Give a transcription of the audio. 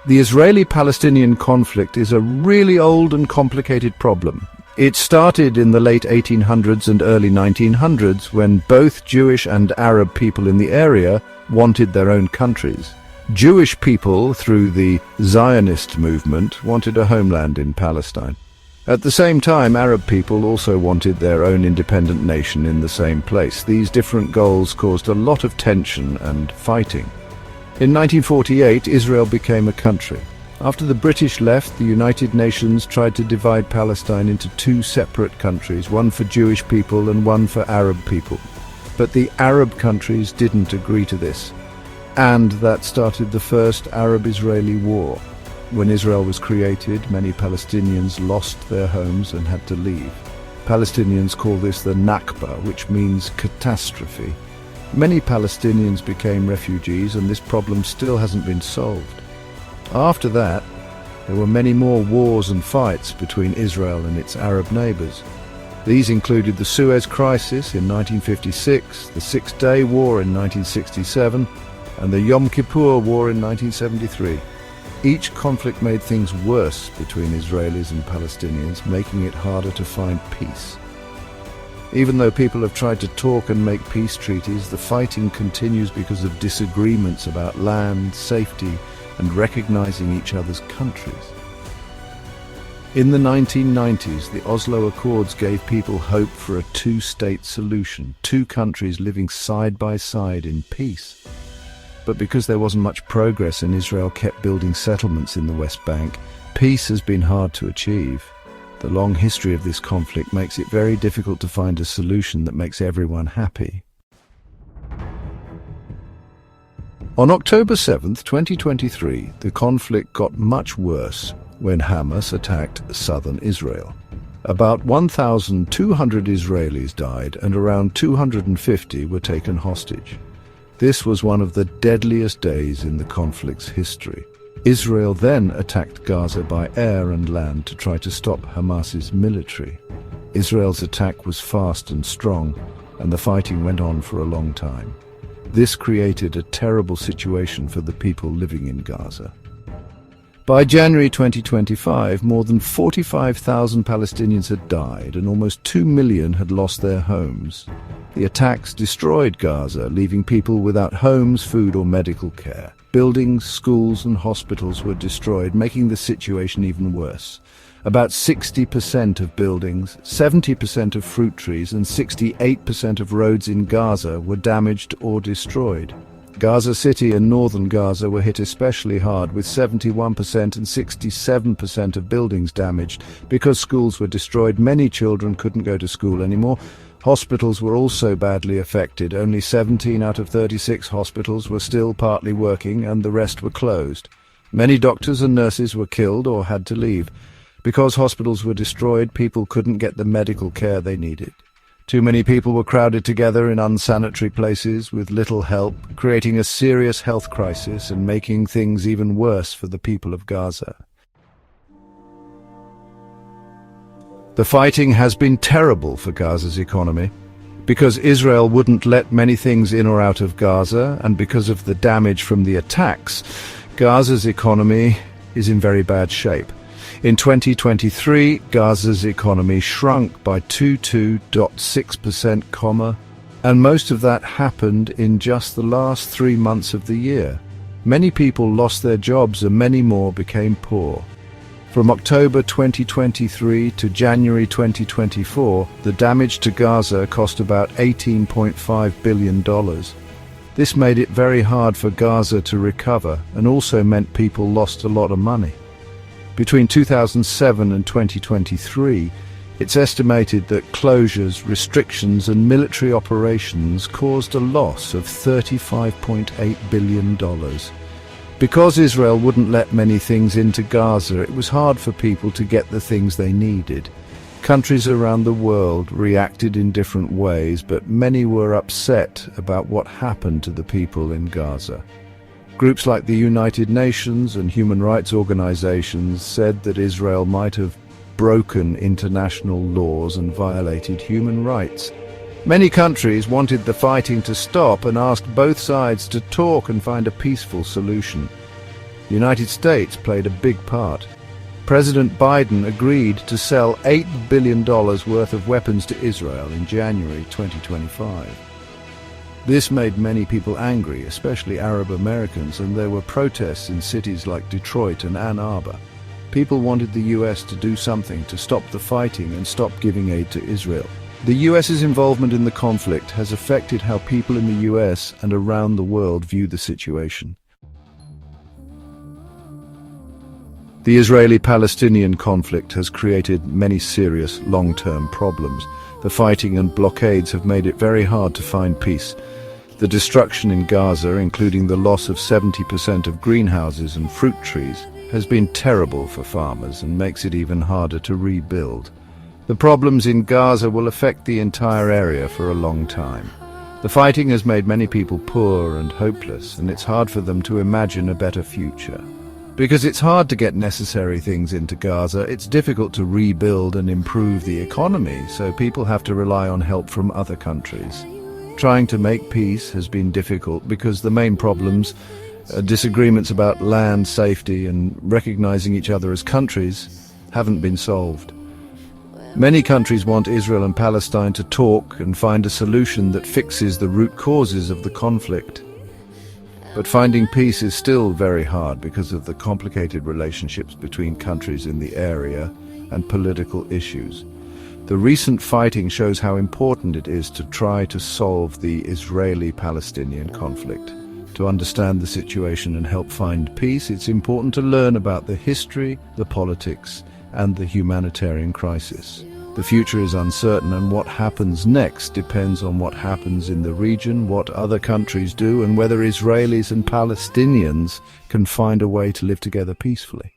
The Israeli-Palestinian conflict is a really old and complicated problem. It started in the late 1800s and early 1900s when both Jewish and Arab people in the area wanted their own countries. Jewish people, through the Zionist movement, wanted a homeland in Palestine. At the same time, Arab people also wanted their own independent nation in the same place. These different goals caused a lot of tension and fighting. In 1948, Israel became a country. After the British left, the United Nations tried to divide Palestine into two separate countries, one for Jewish people and one for Arab people. But the Arab countries didn't agree to this, and that started the first Arab-Israeli war. When Israel was created, many Palestinians lost their homes and had to leave. Palestinians call this the Nakba, which means catastrophe. Many Palestinians became refugees, and this problem still hasn't been solved. After that, there were many more wars and fights between Israel and its Arab neighbors. These included the Suez Crisis in 1956, the Six-Day War in 1967, and the Yom Kippur War in 1973. Each conflict made things worse between Israelis and Palestinians, making it harder to find peace. Even though people have tried to talk and make peace treaties, the fighting continues because of disagreements about land, safety, and recognizing each other's countries. In the 1990s, the Oslo Accords gave people hope for a two-state solution, two countries living side by side in peace. But because there wasn't much progress and Israel kept building settlements in the West Bank, peace has been hard to achieve. The long history of this conflict makes it very difficult to find a solution that makes everyone happy. On October 7, 2023, the conflict got much worse when Hamas attacked southern Israel. About 1,200 Israelis died and around 250 were taken hostage. This was one of the deadliest days in the conflict's history. Israel then attacked Gaza by air and land to try to stop Hamas's military. Israel's attack was fast and strong, and the fighting went on for a long time. This created a terrible situation for the people living in Gaza. By January 2025, more than 45,000 Palestinians had died and almost 2 million had lost their homes. The attacks destroyed Gaza, leaving people without homes, food or medical care. Buildings, schools and hospitals were destroyed, making the situation even worse. About 60% of buildings, 70% of fruit trees and 68% of roads in Gaza were damaged or destroyed. Gaza City and northern Gaza were hit especially hard, with 71% and 67% of buildings damaged. Because schools were destroyed, many children couldn't go to school anymore. Hospitals were also badly affected. Only 17 out of 36 hospitals were still partly working and the rest were closed. Many doctors and nurses were killed or had to leave. Because hospitals were destroyed, people couldn't get the medical care they needed. Too many people were crowded together in unsanitary places with little help, creating a serious health crisis and making things even worse for the people of Gaza. The fighting has been terrible for Gaza's economy. Because Israel wouldn't let many things in or out of Gaza, and because of the damage from the attacks, Gaza's economy is in very bad shape. In 2023, Gaza's economy shrunk by 22.6%, and most of that happened in just the last 3 months of the year. Many people lost their jobs and many more became poor. From October 2023 to January 2024, the damage to Gaza cost about $18.5 billion. This made it very hard for Gaza to recover and also meant people lost a lot of money. Between 2007 and 2023, it's estimated that closures, restrictions and military operations caused a loss of $35.8 billion. Because Israel wouldn't let many things into Gaza, it was hard for people to get the things they needed. Countries around the world reacted in different ways, but many were upset about what happened to the people in Gaza. Groups like the United Nations and human rights organizations said that Israel might have broken international laws and violated human rights. Many countries wanted the fighting to stop and asked both sides to talk and find a peaceful solution. The United States played a big part. President Biden agreed to sell $8 billion worth of weapons to Israel in January 2025. This made many people angry, especially Arab Americans, and there were protests in cities like Detroit and Ann Arbor. People wanted the US to do something to stop the fighting and stop giving aid to Israel. The US's involvement in the conflict has affected how people in the US and around the world view the situation. The Israeli-Palestinian conflict has created many serious long-term problems. The fighting and blockades have made it very hard to find peace. The destruction in Gaza, including the loss of 70% of greenhouses and fruit trees, has been terrible for farmers and makes it even harder to rebuild. The problems in Gaza will affect the entire area for a long time. The fighting has made many people poor and hopeless, and it's hard for them to imagine a better future. Because it's hard to get necessary things into Gaza, it's difficult to rebuild and improve the economy, so people have to rely on help from other countries. Trying to make peace has been difficult because the main problems, disagreements about land safety and recognizing each other as countries, haven't been solved. Many countries want Israel and Palestine to talk and find a solution that fixes the root causes of the conflict. But finding peace is still very hard because of the complicated relationships between countries in the area and political issues. The recent fighting shows how important it is to try to solve the Israeli-Palestinian conflict. To understand the situation and help find peace, it's important to learn about the history, the politics, and the humanitarian crisis. The future is uncertain, and what happens next depends on what happens in the region, what other countries do, and whether Israelis and Palestinians can find a way to live together peacefully.